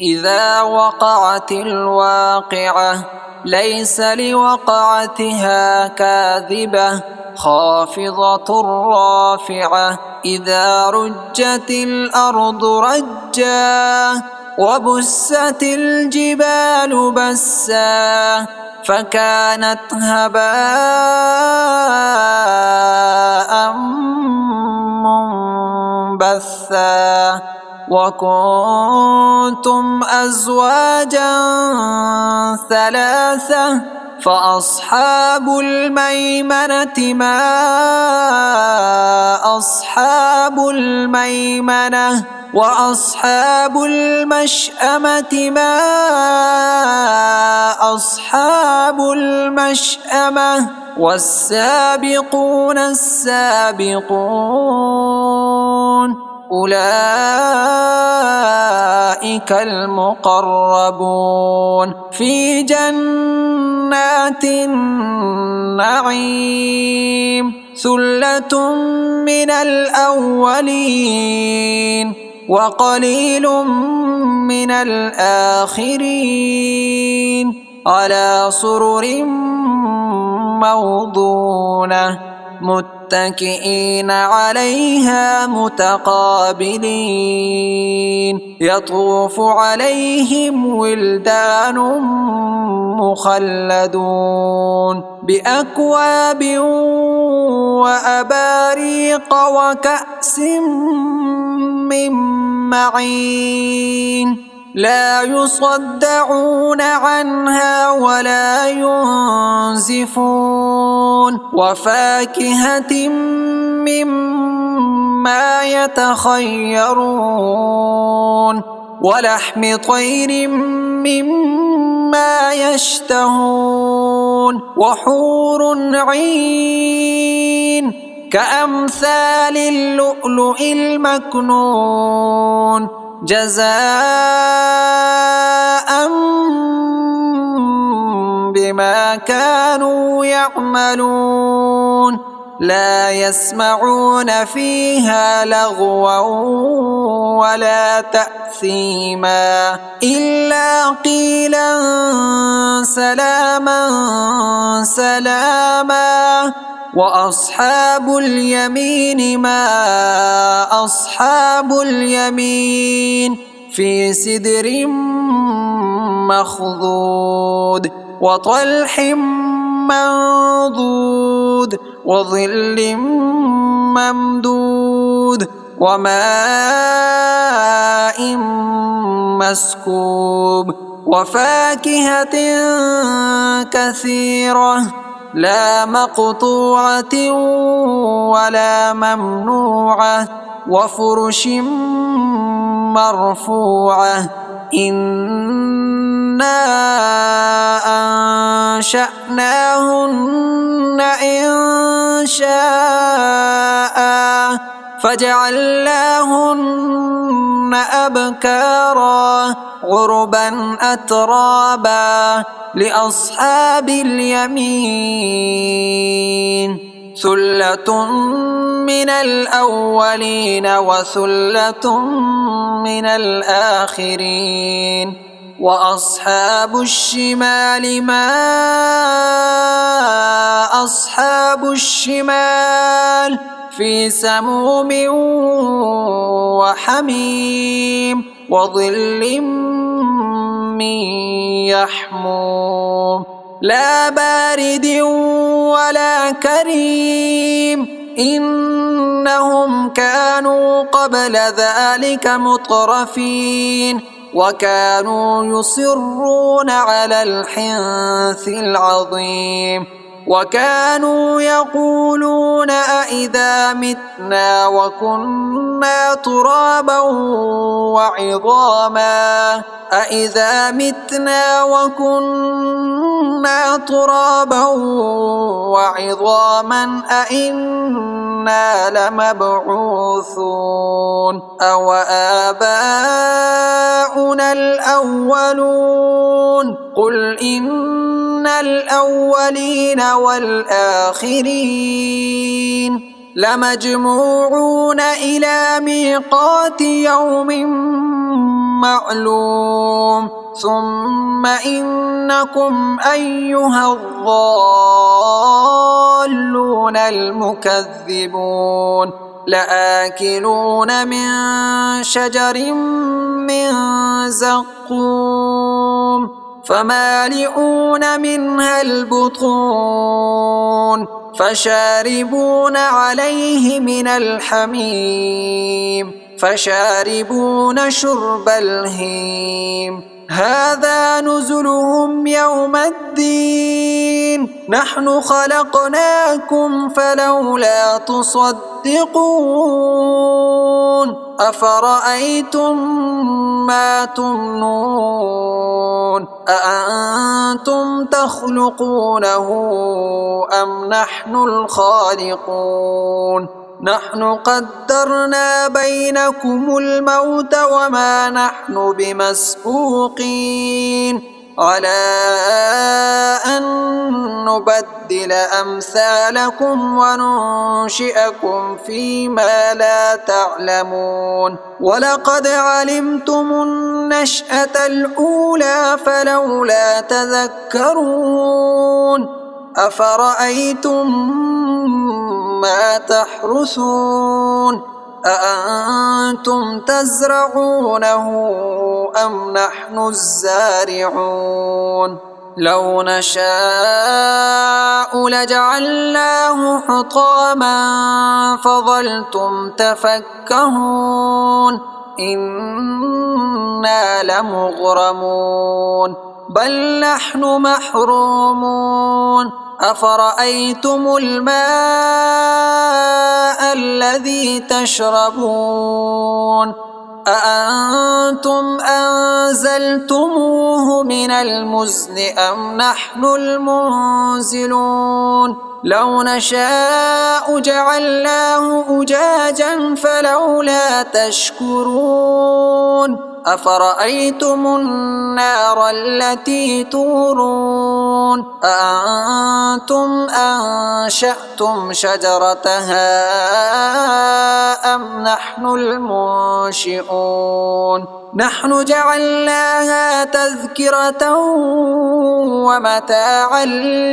إذا وقعت الواقعة ليس لوقعتها كاذبة خافضة رافعة إذا رجت الأرض رجا وبست الجبال بسا فكانت هباء منبثا وكنتم أزواجا ثلاثة فأصحاب الميمنة ما أصحاب الميمنة وأصحاب المشأمة ما أصحاب المشأمة والسابقون السابقون أولئك المقربون في جنات النعيم ثلة من الأولين وقليل من الآخرين على سرر موضونة متكئين عليها متقابلين يطوف عليهم ولدان مخلدون بأكواب وأباريق وكأس من معين لا يصدعون عنها ولا ينزفون وفاكهة مما يتخيرون ولحم طير مما يشتهون وحور عين كأمثال اللؤلؤ المكنون جزاء بما كانوا يعملون لا يسمعون فيها لغوا ولا تأثيما إلا قيلا سلاما سلاما وأصحاب اليمين ما أصحاب اليمين في سدر مخضود وطلح منضود وظل ممدود وماء مسكوب وفاكهة كثيرة لا مقطوعة ولا ممنوعة وفرش مرفوعة إنا أنشأناهن إنشاء فجعلناهن أبكارا عربا أترابا لأصحاب اليمين ثلة من الأولين وثلة من الآخرين وأصحاب الشمال ما أصحاب الشمال في سموم وحميم وظل من يحموم لا بارد ولا كريم إنهم كانوا قبل ذلك مترفين وكانوا يصرون على الحنث العظيم وكانوا يقولون أئذا متنا وكنا ترابا وعظاما أئذا متنا وكنا ترابا وعظاما أئنا لمبعوثون أو آباؤنا الأولون قل إن الأولين والآخرين لمجموعون إلى ميقات يوم معلوم ثم إنكم أيها الضالون المكذبون لآكلون من شجر من زقوم فمالئون منها البطون فشاربون عليه من الحميم فشاربون شرب الهيم هذا نزلهم يوم الدين نحن خلقناكم فلولا تصدقون أفرأيتم ما تمنون أأنتم تخلقونه أم نحن الخالقون نحن قدرنا بينكم الموت وما نحن بمسبوقين على أن نبدل أمثالكم وننشئكم فيما لا تعلمون ولقد علمتم النشأة الأولى فلولا تذكرون أفرأيتم ما تحرثون أأنتم تزرعونه أم نحن الزارعون لو نشاء لجعلناه حطاما فظلتم تفكهون إنا لمغرمون بل نحن محرومون أفرأيتم الماء الذي تشربون أأنتم أنزلتموه من المزن أم نحن المنزلون لو نشاء جعلناه أجاجا فلولا تشكرون أفرأيتم النار التي تورون أأنتم أنشأتم شجرتها أم نحن المنشئون نحن جعلناها تذكرة ومتاعا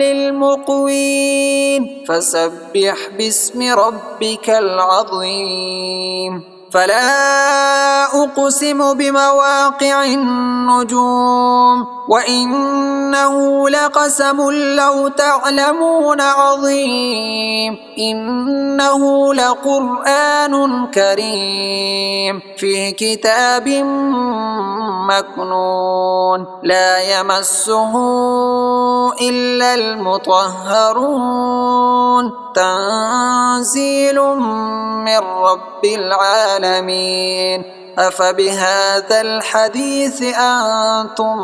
للمقوين فسبح باسم ربك العظيم فلا أقسم بمواقع النجوم وإنه لقسم لو تعلمون عظيم إنه لقرآن كريم في كتاب مكنون لا يمسه إلا المطهرون تنزيل من رب العالمين أفبهذا الحديث أنتم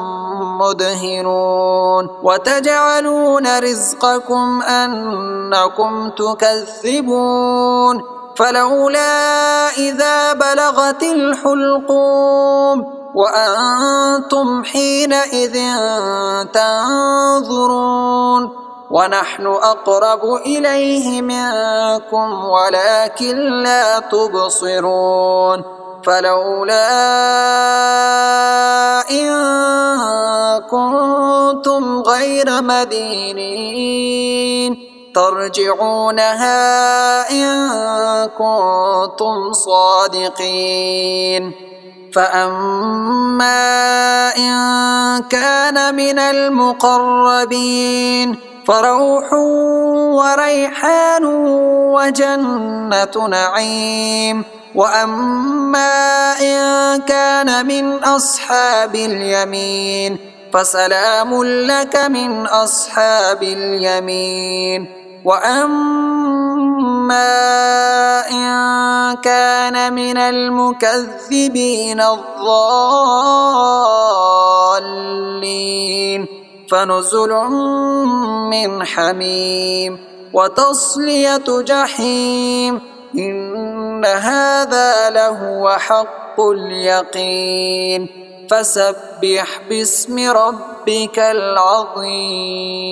مدهنون وتجعلون رزقكم أنكم تكذبون فلولا إذا بلغت الحلقوم وأنتم حينئذ تنظرون ونحن أقرب إليه منكم ولكن لا تبصرون فلولا إن كنتم غير مدينين ترجعونها إن كنتم صادقين فأما إن كان من المقربين فروح وريحان وجنة نعيم وأما إن كان من أصحاب اليمين فسلام لك من أصحاب اليمين وأما إن كان من المكذبين الضالين فنزل من حميم وتصلية جحيم إن هذا لهو حق اليقين فسبح باسم ربك العظيم.